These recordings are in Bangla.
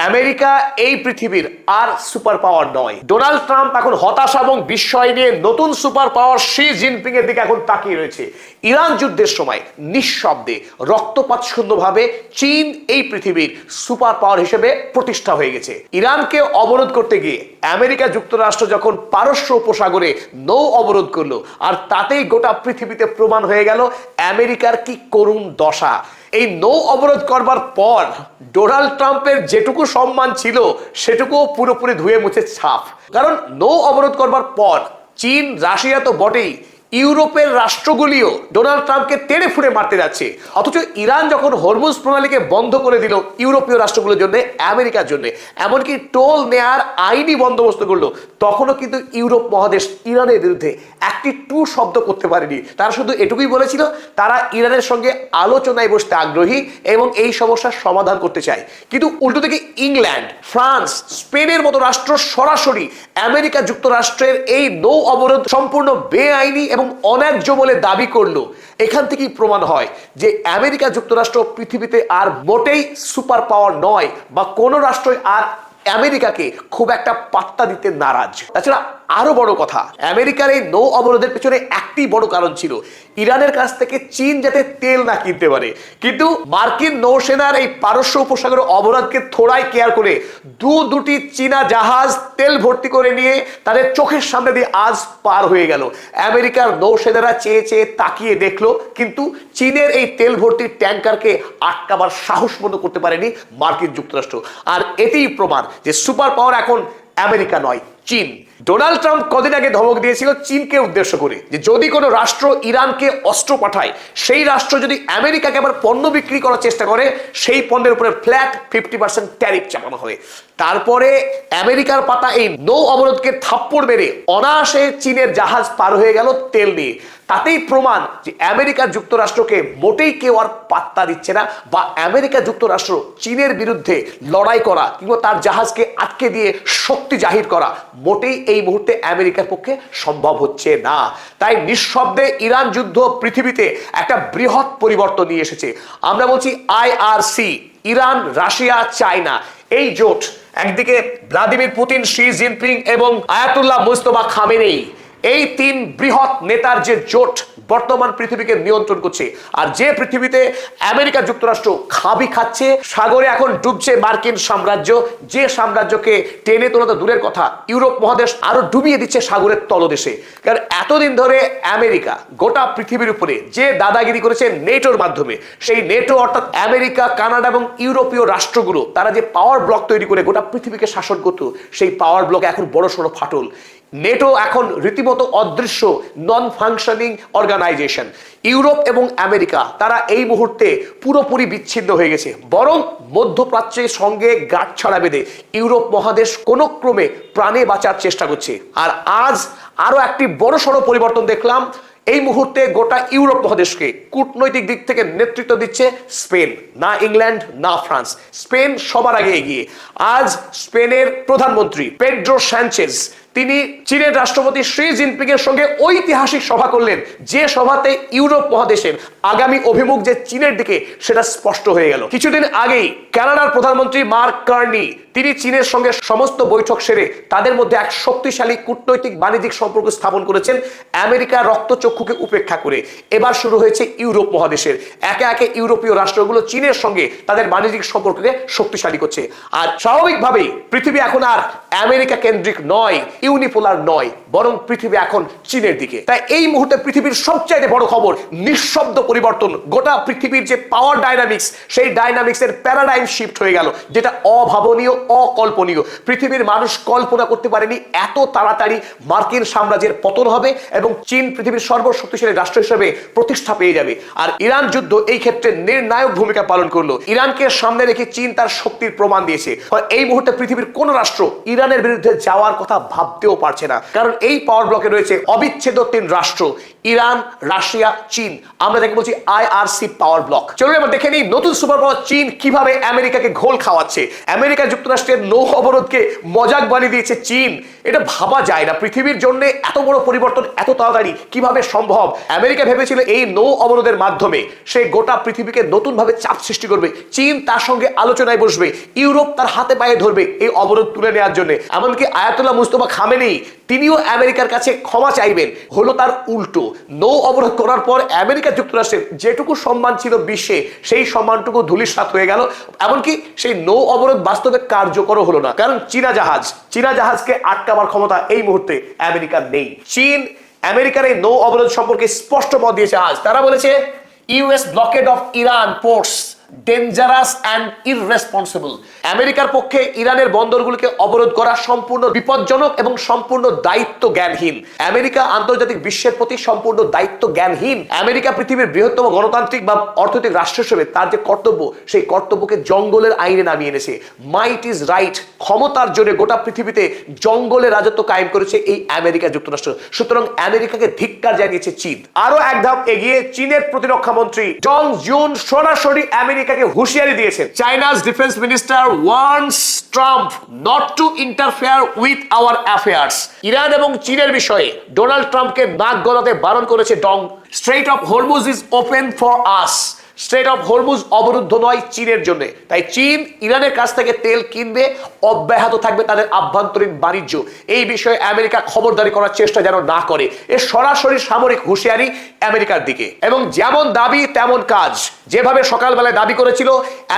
আমেরিকা এই পৃথিবীর আর সুপার পাওয়ার নয়। ডোনাল্ড ট্রাম্প এখন হতাশা এবং বিস্ময় নিয়ে নতুন সুপার পাওয়ার শি জিনপিং এর দিকে এখন তাকিয়ে রয়েছে। ইরান যুদ্ধের সময় নিঃশব্দে রক্তপাত শূন্যভাবে চীন এই পৃথিবীর সুপার পাওয়ার হিসেবে প্রতিষ্ঠা হয়ে গেছে। ইরানকে অবরোধ করতে গিয়ে আমেরিকা যুক্তরাষ্ট্র যখন পারস্য উপসাগরে নৌ অবরোধ করলো, আর তাতেই গোটা পৃথিবীতে প্রমাণ হয়ে গেল আমেরিকার কি করুণ দশা। এই নৌ অবরোধ করবার পর ডোনাল্ড ট্রাম্পের যেটুকু সম্মান ছিল সেটুকু পুরোপুরি ধুয়ে মুছে ছাপ। কারণ নৌ অবরোধ করবার পর চীন, রাশিয়া তো বটেই, ইউরোপের রাষ্ট্রগুলিও ডোনাল্ড ট্রাম্পকে তেড়ে ফুড়ে মারতে যাচ্ছে। অথচ ইরান যখন হরমুজ প্রণালীকে বন্ধ করে দিল ইউরোপীয় রাষ্ট্রগুলোর জন্য, আমেরিকার জন্য, এমনকি টোল নেয়ার আইনি বন্দোবস্ত করলো, তখনও কিন্তু ইউরোপ মহাদেশ ইরানের বিরুদ্ধে একটি টু শব্দ করতে পারেনি। তারা শুধু এটুকুই বলেছিল তারা ইরানের সঙ্গে আলোচনায় বসতে আগ্রহী এবং এই সমস্যার সমাধান করতে চায়। কিন্তু উল্টো থেকে ইংল্যান্ড, ফ্রান্স, স্পেনের মতো রাষ্ট্র সরাসরি আমেরিকা যুক্তরাষ্ট্রের এই নৌ অবরোধ সম্পূর্ণ বেআইনি এবং অন্যায্য বলে দাবি করলো। এখান থেকেই প্রমাণ হয় যে আমেরিকা যুক্তরাষ্ট্র পৃথিবীতে আর মোটেই সুপার পাওয়ার নয়, বা কোনো রাষ্ট্রই আর আমেরিকাকে খুব একটা পাত্তা দিতে নারাজ। তাছাড়া আরো বড় কথা, আমেরিকার এই নৌ অবরোধের পেছনে একটি বড় কারণ ছিল ইরানের কাছ থেকে চীন যাতে তেল না কিনতে পারে। কিন্তু মার্কিন নৌসেনার এই পারস্য উপসাগরের অবরোধকে থোড়াই কেয়ার করে দুটি চীনা জাহাজ তেল ভর্তি করে নিয়ে তাদের চোখের সামনে দিয়ে আজ পার হয়ে গেল। আমেরিকার নৌসেনারা চেয়ে চেয়ে তাকিয়ে দেখলো, কিন্তু চীনের এই তেল ভর্তি ট্যাঙ্কারকে আটকাবার সাহস মতো করতে পারেনি মার্কিন যুক্তরাষ্ট্র। আর এতেই প্রমাণ যে সুপার পাওয়ার এখন আমেরিকা নয়, চীন। ডোনাল্ড ট্রাম্প কদিন আগে ধমক দিয়েছিল চীনকে উদ্দেশ্য করে যে যদি কোনো রাষ্ট্র ইরানকে অস্ত্র পাঠায়, সেই রাষ্ট্র যদি আমেরিকাকে আবার পণ্য বিক্রি করার চেষ্টা করে, সেই পণ্যের উপরে ফ্ল্যাট 50% ট্যারিফ চাপানো হবে। তারপরে আমেরিকার পাতা এই নৌ অবরোধকে থাপ্পড় মেরে অনায়াসে চীনের জাহাজ পার হয়ে গেল তেল নিয়ে। তাতেই প্রমাণ যে আমেরিকা যুক্তরাষ্ট্রকে মোটেই কেউ আর পাত্তা দিচ্ছে না, বা আমেরিকা যুক্তরাষ্ট্র চীনের বিরুদ্ধে লড়াই করা কিংবা তার জাহাজকে আটকে দিয়ে শক্তি জাহির করা মোটেই এই মুহূর্তে আমেরিকার পক্ষে সম্ভব হচ্ছে না। তাই নিঃশব্দে ইরান যুদ্ধ পৃথিবীতে একটা বৃহৎ পরিবর্তন নিয়ে এসেছে। আমরা বলছি IRC, ইরান, রাশিয়া, চায়না, এই জোট। একদিকে ভ্লাদিমির পুতিন, শি জিনপিং এবং আয়াতুল্লাহ মুজতবা খামেনেই, এই তিন বৃহৎ নেতার যে জোট বর্তমান পৃথিবীকে নিয়ন্ত্রণ করছে। আর যে পৃথিবীতে আমেরিকা যুক্তরাষ্ট্র খাবি খাচ্ছে, সাগরে এখন ডুবছে মার্কিন সাম্রাজ্য, যে সাম্রাজ্যকে টেনে তোলা তো দূরের কথা, ইউরোপ মহাদেশ আরো ডুবিয়ে দিচ্ছে সাগরের তলদেশে। কারণ এতদিন ধরে আমেরিকা গোটা পৃথিবীর উপরে যে দাদাগিরি করেছে নেটোর মাধ্যমে, সেই নেটো অর্থাৎ আমেরিকা, কানাডা এবং ইউরোপীয় রাষ্ট্রগুলো তারা যে পাওয়ার ব্লক তৈরি করে গোটা পৃথিবীকে শাসন করতো, সেই পাওয়ার ব্লক এখন বড়সড় ফাটল। নেটো এখন রীতিমতো অদৃশ্য, নন ফাংশনিং অর্গানাইজেশন। ইউরোপ এবং আমেরিকা তারা এই মুহূর্তে পুরোপুরি বিচ্ছিন্ন হয়ে গেছে। বরং মধ্যপ্রাচ্যের সঙ্গে গাঁটছড়া বেঁধে ইউরোপ মহাদেশ কোনো ক্রমে প্রাণে বাঁচার চেষ্টা করছে। আর আজ আরো একটি বড়সড় পরিবর্তন দেখলাম। এই মুহূর্তে গোটা ইউরোপ মহাদেশকে কূটনৈতিক দিক থেকে নেতৃত্ব দিচ্ছে স্পেন, না ইংল্যান্ড না ফ্রান্স। স্পেন সবার আগে এগিয়ে। আজ স্পেনের প্রধানমন্ত্রী পেড্রো সানচেজ তিনি চীনের রাষ্ট্রপতি শি জিনপিং এর সঙ্গে ঐতিহাসিক সভা করলেন, যে সভাতে ইউরোপ মহাদেশের আগামী অভিমুখ যে চীনের দিকে সেটা স্পষ্ট হয়ে গেল। কিছুদিন আগেই কানাডার প্রধানমন্ত্রী মার্ক কার্নি তিনি চীনের সঙ্গে সমস্ত বৈঠক সেরে তাদের মধ্যে এক শক্তিশালী কূটনৈতিক বাণিজ্যিক সম্পর্ক স্থাপন করেছেন আমেরিকার রক্তচক্ষুকে উপেক্ষা করে। এবার শুরু হয়েছে ইউরোপ মহাদেশের, একে একে ইউরোপীয় রাষ্ট্রগুলো চীনের সঙ্গে তাদের বাণিজ্যিক সম্পর্ককে শক্তিশালী করছে। আর স্বাভাবিকভাবেই পৃথিবী এখন আর আমেরিকা কেন্দ্রিক নয়, ইউনিপোলার নয়, বরং পৃথিবী এখন চীনের দিকে। তাই এই মুহূর্তে পৃথিবীর সবচাইতে বড় খবর, নিঃশব্দ পরিবর্তন। গোটা পৃথিবীর যে পাওয়ার ডাইনামিক্স, সেই ডাইনামিক্সের প্যারাডাইম শিফট হয়ে গেল, যেটা অভাবনীয়, অকল্পনীয়। পৃথিবীর মানুষ কল্পনা করতে পারেনি এত তাড়াতাড়ি মার্কিন সাম্রাজ্যের পতন হবে এবং চীন পৃথিবীর সর্বশক্তিশালী রাষ্ট্র হিসেবে প্রতিষ্ঠা পেয়ে যাবে। আর ইরান যুদ্ধ এই ক্ষেত্রে নির্ণায়ক ভূমিকা পালন করলো। ইরানকে সামনে রেখে চীন তার শক্তির প্রমাণ দিয়েছে। এই মুহূর্তে পৃথিবীর কোন রাষ্ট্র ইরানের বিরুদ্ধে যাওয়ার কথা ভাবতেও পারছে না, কারণ এই পাওয়ার ব্লকে রয়েছে অবিচ্ছেদ্য তিন রাষ্ট্র, ইরান, রাশিয়া, চীন, আমরা যাকে বলছি আইআরসি পাওয়ার ব্লক। চলুন এবার দেখে নিই নতুন সুপার পাওয়ার চীন কিভাবে আমেরিকাকে ঘোল খাওয়াচ্ছে। আমেরিকা যুক্তরাষ্ট্রের নৌ অবরোধকে মজাক বানিয়ে দিয়েছে চীন। এটা ভাবা যায় না, পৃথিবীর জন্য এত বড় পরিবর্তন এত তাড়াতাড়ি কিভাবে সম্ভব। আমেরিকা ভেবেছিল এই নৌ অবরোধের মাধ্যমে সে গোটা পৃথিবীকে নতুন ভাবে চাপ সৃষ্টি করবে, চীন তার সঙ্গে আলোচনায় বসবে, ইউরোপ তার হাতে পায়ে ধরবে এই অবরোধ তুলে নেওয়ার জন্য। এমনকি আয়াতুল্লাহ মুস্তফা খামেনেই তিনিও আমেরিকার কাছে ক্ষমা চাইবেন, হলো তার উল্টো। নৌ অবরোধ করার পর আমেরিকা যুক্তরাষ্ট্রের যেটুকু সম্মান ছিল বিশ্বে সেই সম্মানটুকু ধূলিসাৎ হয়ে গেল। এমনকি সেই নৌ অবরোধ বাস্তবে কার্যকর হলো না, কারণ চীনা জাহাজকে আটকাবার ক্ষমতা এই মুহূর্তে আমেরিকার নেই। চীন আমেরিকার এই নৌ অবরোধ সম্পর্কে স্পষ্ট মত দিয়েছে আজ। তারা বলেছে US blockade of Iran ports dangerous and irresponsible. আমেরিকার পক্ষে ইরানের বন্দরগুলোকে অবরোধ করা সম্পূর্ণ বিপজ্জনক এবং সম্পূর্ণ দায়িত্ব জ্ঞানহীন। আমেরিকা আন্তর্জাতিক বিশ্বের প্রতি সম্পূর্ণ দায়িত্ব জ্ঞানহীন। আমেরিকা পৃথিবীর বৃহত্তম গণতান্ত্রিক বা অর্থনৈতিক রাষ্ট্র হিসেবে তার যে কর্তব্য, সেই কর্তব্যকে জঙ্গলের আইনে নামিয়ে এনেছে। মাইট ইজ রাইট, ক্ষমতার জোরে গোটা পৃথিবীতে জঙ্গলে রাজত্ব কায়েম করেছে এই আমেরিকা যুক্তরাষ্ট্র। সুতরাং আমেরিকাকে ধিক্কার জানিয়েছে চীন। আরো এক ধাপ এগিয়ে চীনের প্রতিরক্ষা মন্ত্রী জং জুন সরাসরি আমেরিকাকে হুঁশিয়ারি দিয়েছেন। China's defence minister warns Trump not to interfere with our affairs. Iran এবং চীনের বিষয়ে ডোনাল্ড ট্রাম্পকে নাক গলাতে বারণ করেছে Dong. Strait of Hormuz is open for us. Strait of Hormuz অবরুদ্ধ নয় চীনের জন্য, তাই চীন ইরানের কাছ থেকে তেল কিনবে, অব্যাহত থাকবে তাদের আভ্যন্তরীণ বাণিজ্য। এই বিষয়ে আমেরিকা খবরদারি করার চেষ্টা যেন না করে। এর সরাসরি সামরিক হুঁশিয়ারি আমেরিকার দিকে, এবং যেমন দাবি তেমন কাজ। যেভাবে সকালবেলায় দাবি করেছিল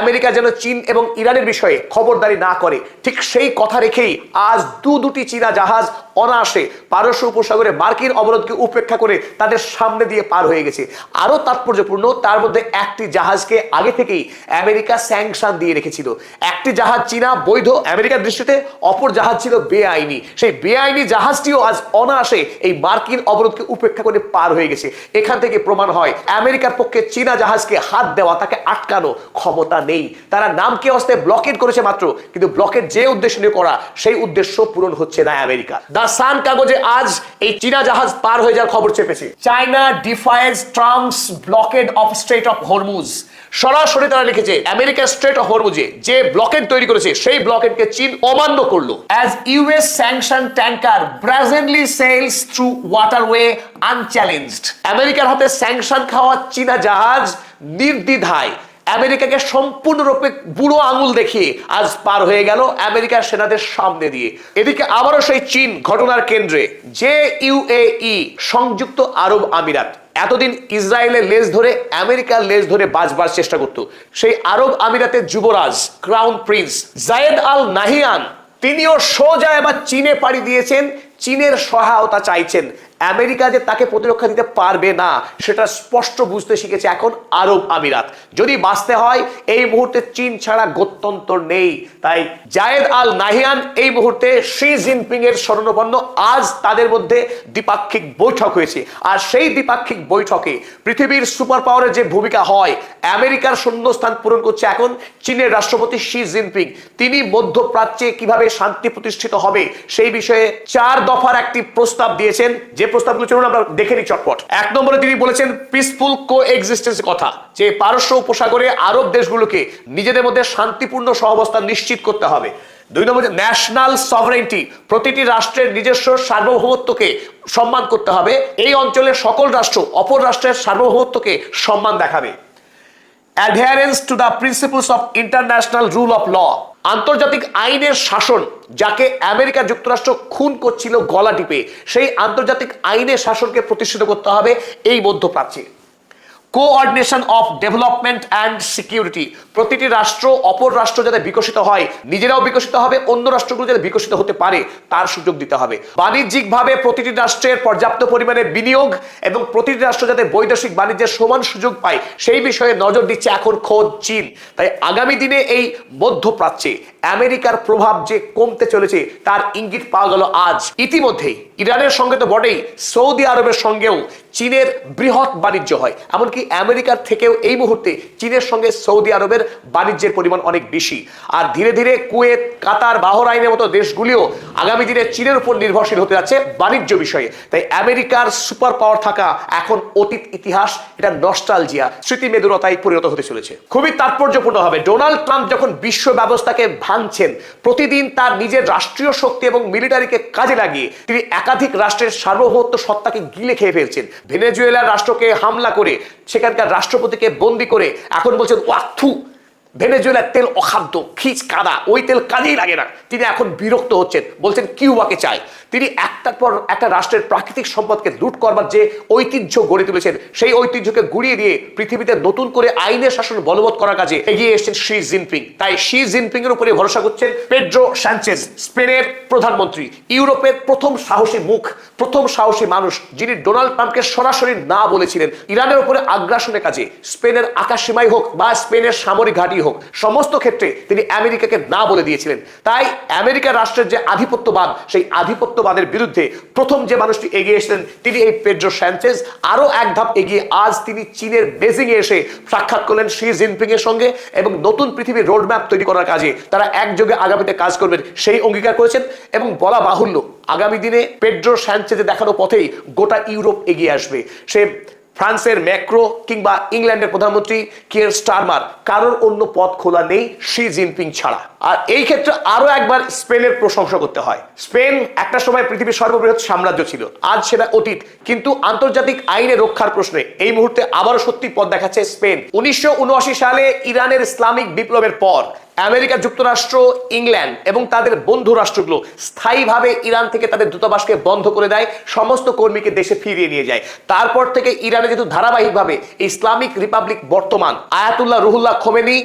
আমেরিকা যেন চীন এবং ইরানের বিষয়ে খবরদারি না করে, ঠিক সেই কথা রেখেই আজ দুটি চীনা জাহাজ অনায়াসে পারস্য উপসাগরে মার্কিন অবরোধকে উপেক্ষা করে তাদের সামনে দিয়ে পার হয়ে গেছে। আরো তাৎপর্যপূর্ণ, তার মধ্যে একটি জাহাজকে আগে থেকেই আমেরিকা স্যাংশন দিয়ে রেখেছিল। একটি জাহাজ চীনা বৈধ আমেরিকার দৃষ্টিতে, অপর জাহাজ ছিল বেআইনি। সেই বেআইনি জাহাজটিও আজ অনায়াসে এই মার্কিন অবরোধকে উপেক্ষা করে পার হয়ে গেছে। এখান থেকে প্রমাণ হয় আমেরিকার পক্ষে চীনা জাহাজকে হাত দেওয়া, তাকে আটকানো ক্ষমতা নেই। তারা নামকে অস্তে ব্লকেট করেছে মাত্র, কিন্তু ব্লকেট যে উদ্দেশ্য নিয়ে করা সেই উদ্দেশ্য পূরণ হচ্ছে না আমেরিকা। দ্য সান কাগজে আজ এই চীনা জাহাজ পার হয়ে যাওয়ার খবর চেপেছে। China defies Trump's blockade of strait of Hormuz. সরাসরি তারা লিখেছে আমেরিকা স্ট্রেট অফ হরমুজে যে ব্লকেট তৈরি করেছে সেই ব্লকেটকে চীন অমান্য করলো। As US sanction tanker brazenly sails through waterway unchallenged. আমেরিকার হাতে স্যাংশন খাওয়া চীনা জাহাজ নির্দ্বিধায় আমেরিকাকে সম্পূর্ণরূপে বুড়ো আঙুল দেখিয়ে আজ পার হয়ে গেল আমেরিকার সেনাদের সামনে দিয়ে। এদিকে আবারও সেই চীন ঘটনার কেন্দ্রে। যে ইউএই সংযুক্ত আরব আমিরাত এতদিন ইসরায়েলের লেজ ধরে আমেরিকার লেজ ধরে বাঁচবার চেষ্টা করত, সেই আরব আমিরাতের যুবরাজ ক্রাউন প্রিন্স জায়েদ আল নাহিয়ান তিনিও সোজা এবার চীনে পাড়ি দিয়েছেন, চীনের সহায়তা চাইছেন। আমেরিকা যে তাকে প্রতিরক্ষা দিতে পারবে না সেটা স্পষ্ট বুঝতে শিখেছে এখন আরব আমিরাত। যদি বাঁচতে হয় এই মুহূর্তে চীন ছাড়া গত্যন্তর নেই। তাই জায়েদ আল নাহিয়ান এই মুহূর্তে শি জিনপিং এর শরণাপন্ন। আজ তাদের মধ্যে দ্বিপাক্ষিক বৈঠক হয়েছে, আর সেই দ্বিপাক্ষিক বৈঠকে পৃথিবীর সুপার পাওয়ারের যে ভূমিকা হয় আমেরিকার শূন্যস্থান পূরণ করছে এখন চীনের রাষ্ট্রপতি শি জিনপিং। তিনি মধ্যপ্রাচ্যে কিভাবে শান্তি প্রতিষ্ঠিত হবে সেই বিষয়ে 4 দফার একটি প্রস্তাব দিয়েছেন। যে প্রস্তাবগুলো চলুন আমরা দেখে নিই চটপট। 1 নম্বরে তিনি বলেছেন পিসফুল কো এক্সিস্টেন্সের কথা, যে পারস্য উপসাগরে আরব দেশগুলোকে নিজেদের মধ্যে শান্তিপূর্ণ সহাবস্থান নিশ্চিত করতে হবে। 2 নম্বরে ন্যাশনাল সভরেন্টি, প্রতিটি রাষ্ট্রের নিজস্ব সার্বভৌমত্বকে সম্মান করতে হবে। এই অঞ্চলের সকল রাষ্ট্র অপর রাষ্ট্রের সার্বভৌমত্বকে সম্মান দেখাবে। Adherence to the principles of international rule of law, আন্তর্জাতিক আইনের শাসন, যাকে আমেরিকা যুক্তরাষ্ট্র খুন করছিল গলা টিপে, সেই আন্তর্জাতিক আইনের শাসনকে প্রতিষ্ঠিত করতে হবে এই মধ্যপ্রাচ্যে। Coordination of development and security, প্রতিটি রাষ্ট্র অপর রাষ্ট্র যাতে বিকশিত হয়, নিজেরাও বিকশিত হবে, অন্য রাষ্ট্রগুলো যাতে বিকশিত হতে পারে তার সুযোগ দিতে হবে। বাণিজ্যিকভাবে প্রতিটি রাষ্ট্রের পর্যাপ্ত পরিমাণে বিনিয়োগ এবং প্রতিটি রাষ্ট্র যাতে বৈদেশিক বাণিজ্যের সমান সুযোগ পায় সেই বিষয়ে নজর দিচ্ছে এখন খোদ চীন। তাই আগামী দিনে এই মধ্যপ্রাচ্যে আমেরিকার প্রভাব যে কমতে চলেছে তার ইঙ্গিত পাওয়া গেল আজ। ইতিমধ্যেই ইরানের সঙ্গে তো বটেই, সৌদি আরবের সঙ্গেও চীনের বৃহৎ বাণিজ্য হয়। এমনকি আমেরিকার থেকেও এই মুহূর্তে চীনের সঙ্গে সৌদি আরবের বাণিজ্যের পরিমাণ অনেক বেশি। আর ধীরে ধীরে কুয়েত, কাতার, বাহরাইনের মতো দেশগুলিও আগামী দিনে চীনের উপর নির্ভরশীল হতে যাচ্ছে বাণিজ্য বিষয়ে। তাই আমেরিকার সুপার পাওয়ার থাকা এখন অতীত ইতিহাস, এটা নস্টালজিয়া, স্মৃতি মেদুরতায় পরিণত হতে চলেছে। খুবই তাৎপর্যপূর্ণ হবে ডোনাল্ড ট্রাম্প যখন বিশ্ব ব্যবস্থাকে ভাঙছেন, প্রতিদিন তার নিজের রাষ্ট্রীয় শক্তি এবং মিলিটারিকে কাজে লাগিয়ে তিনি একাধিক রাষ্ট্রের সার্বভৌমত্ব সত্তাকে গিলে খেয়ে ফেলছেন। ভেনেজুয়েলার রাষ্ট্রকে হামলা করে সেখানকার রাষ্ট্রপতিকে বন্দী করে এখন বলছেন ওয়াথু, ভেনেজুয়েলার তেল অখাদ্য, খিচ কাদা, ওই তেল কাজেই লাগে না। তিনি এখন বিরক্ত হচ্ছেন, বলছেন কিউবাকে চাই। তিনি একটার পর একটা রাষ্ট্রের প্রাকৃতিক সম্পদকে লুট করবার যে ঐতিহ্য গড়ে তুলেছেন, সেই ঐতিহ্যকে গুড়িয়ে দিয়ে পৃথিবীতে নতুন করে আইনের শাসন বলবৎ করার কাজে এগিয়ে এসেছেন শি জিনপিং। তাই শি জিনপিং এর উপরে ভরসা করছেন পেড্রো সানচেজ, স্পেনের প্রধানমন্ত্রী, ইউরোপের প্রথম সাহসী মুখ, প্রথম সাহসী মানুষ, যিনি ডোনাল্ড ট্রাম্পকে সরাসরি না বলেছিলেন ইরানের উপরে আগ্রাসনের কাজে। স্পেনের আকাশসীমাই হোক বা স্পেনের সামরিক ঘাঁটি হোক, সমস্ত ক্ষেত্রে তিনি আমেরিকাকে না বলে দিয়েছিলেন। তাই আমেরিকা রাষ্ট্রের যে আধিপত্যবাদ, সেই আধিপত্যবাদের বিরুদ্ধে প্রথম যে মানুষটি এগিয়ে এসেছেন তিনি এই পেড্রো সানচেজ। আরো এক ধাপ এগিয়ে আজ তিনি চীনের বেজিং এ এসে সাক্ষাৎ করলেন শি জিনপিং এর সঙ্গে এবং নতুন পৃথিবীর রোডম্যাপ তৈরি করার কাজে তারা একযোগে আগামীতে কাজ করবেন সেই অঙ্গীকার করেছেন। এবং বলা বাহুল্য, আগামী দিনে পেড্রো সানচেজের দেখানো পথেই গোটা ইউরোপ এগিয়ে আসবে। সে ফ্রান্সের ম্যাক্রো কিংবা ইংল্যান্ডের প্রধানমন্ত্রী কিয়ার স্টারমার, কারোর অন্য পথ খোলা নেই শি জিনপিং ছাড়া। আর এই ক্ষেত্রে আরো একবার স্পেনের প্রশংসা করতে হয়। স্পেন একটা সময় পৃথিবীর সর্ববৃহৎ সাম্রাজ্য ছিল, আজ সেটা অতীত। কিন্তু আন্তর্জাতিক আইনে রক্ষার প্রশ্নে এই মুহূর্তে আবারও সত্যি পথ দেখাচ্ছে স্পেন। 1979 সালে ইরানের ইসলামিক বিপ্লবের পর আমেরিকা যুক্তরাষ্ট্র, ইংল্যান্ড এবং তাদের বন্ধু রাষ্ট্রগুলো স্থায়ীভাবে ইরান থেকে তাদের দূতাবাসকে বন্ধ করে দেয়, সমস্ত কর্মীকে দেশে ফিরিয়ে নিয়ে যায়। তারপর থেকে ইরানে যেহেতু ধারাবাহিকভাবে ইসলামিক রিপাবলিক বর্তমান Ayatollah Ruhullah Khomeini,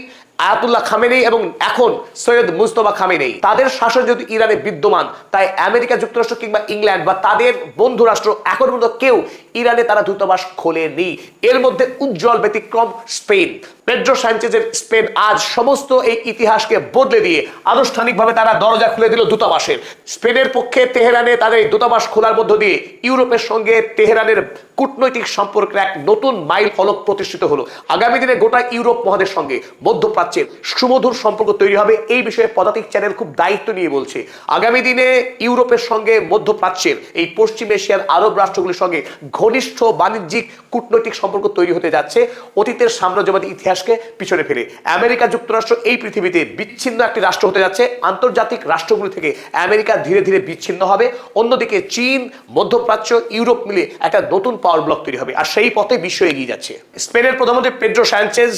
Ayatollah Khamenei এবং এখন সৈয়দ মুজতবা খামেনেই, তাদের শাসন যেহেতু ইরানে বিদ্যমান, তাই আমেরিকা যুক্তরাষ্ট্র কিংবা ইংল্যান্ড বা তাদের বন্ধু রাষ্ট্র এখন পর্যন্ত কেউ ইরানে তারা দূতাবাস খোলেনি। এর মধ্যে উজ্জ্বল ব্যতিক্রম স্পেন। পেড্রো সানচেজের স্পেন আজ সমস্ত এই ইতিহাসকে বদলে দিয়ে আনুষ্ঠানিকভাবে তারা দরজা খুলে দিল দূতাবাসের। স্পেনের পক্ষে তেহরানে তাদের দূতাবাস খোলার মধ্য দিয়ে ইউরোপের সঙ্গে তেহরানের কূটনৈতিক সম্পর্কের এক নতুন মাইল ফলক প্রতিষ্ঠিত হলো। আগামী দিনে গোটা ইউরোপ মহাদেশের সঙ্গে মধ্যপ্রাচ্যের সুমধুর সম্পর্ক তৈরি হবে, এই বিষয়ে পদাতিক চ্যানেল খুব দায়িত্ব নিয়ে বলছে। আগামী দিনে ইউরোপের সঙ্গে মধ্যপ্রাচ্যের এই পশ্চিম এশিয়ার আরব রাষ্ট্রগুলির সঙ্গে ঘনিষ্ঠ বাণিজ্যিক কূটনৈতিক সম্পর্ক তৈরি হতে যাচ্ছে। অতীতের সাম্রাজ্যবাদী ইতিহাসকে পিছনে ফেলে আমেরিকা যুক্তরাষ্ট্র এই পৃথিবীতে বিচ্ছিন্ন একটি রাষ্ট্র হতে যাচ্ছে। আন্তর্জাতিক রাষ্ট্রগুলি থেকে আমেরিকা ধীরে ধীরে বিচ্ছিন্ন হবে। অন্যদিকে চীন, মধ্যপ্রাচ্য, ইউরোপ মিলে একটা নতুন পাওয়ার ব্লক তৈরি হবে, আর সেই পথে বিশ্ব এগিয়ে যাচ্ছে। স্পেনের প্রধানমন্ত্রী পেড্রো সানচেজ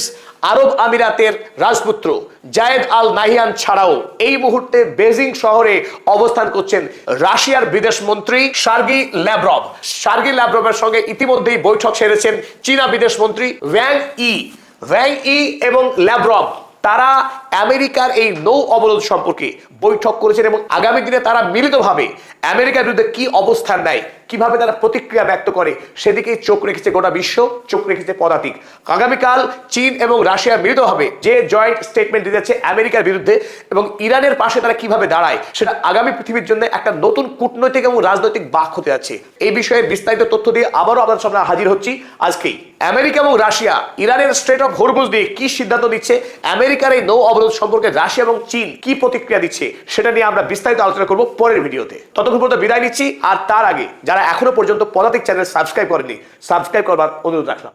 আরব আমিরাতের রাজপুত্র জায়েদ আল নাহিয়ান ছাড়াও এই মুহূর্তে বেজিং শহরে অবস্থান করছেন রাশিয়ার বিদেশ মন্ত্রী সার্গি ল্যাভরভ। সার্গি ল্যাভরভের সঙ্গে ইতিমধ্যেই বৈঠক সেরেছেন চীনা বিদেশ মন্ত্রী ওয়াং ই এবং ল্যাভরভ। তারা আমেরিকার এই নৌ অবরোধ সম্পর্কে বৈঠক করেছেন এবং আগামী দিনে তারা মিলিতভাবে আমেরিকার বিরুদ্ধে কি অবস্থান নেয়, কিভাবে তারা প্রতিক্রিয়া ব্যক্ত করে, সেদিকেই চোখ রেখেছে গোটা বিশ্ব, চোখ রেখেছে পদাতিক। আগামীকাল চীন এবং রাশিয়া মিলিতভাবে যে জয়েন্ট স্টেটমেন্ট দিতে যাচ্ছে আমেরিকার বিরুদ্ধে এবং ইরানের পাশে তারা কিভাবে দাঁড়ায়, সেটা আগামী পৃথিবীর জন্য একটা নতুন কূটনৈতিক এবং রাজনৈতিক বাক হতে যাচ্ছে। এই বিষয়ে বিস্তারিত তথ্য দিয়ে আবারও আপনাদের সামনে হাজির হচ্ছি আজকেই। আমেরিকা এবং রাশিয়া ইরানের স্ট্রেট অফ হরমুজ দিয়ে কি সিদ্ধান্ত নিচ্ছে, আমেরিকার এই নৌ অবরোধ সম্পর্কে রাশিয়া এবং চীন কি প্রতিক্রিয়া দিচ্ছে, সেটা নিয়ে আমরা বিস্তারিত আলোচনা করব পরের ভিডিওতে। ততক্ষণ পর্যন্ত বিদায় নিচ্ছি। আর তার আগে যারা এখনো পর্যন্ত পদাতিক চ্যানেল সাবস্ক্রাইব করেনি, সাবস্ক্রাইব করবার অনুরোধ রাখলাম।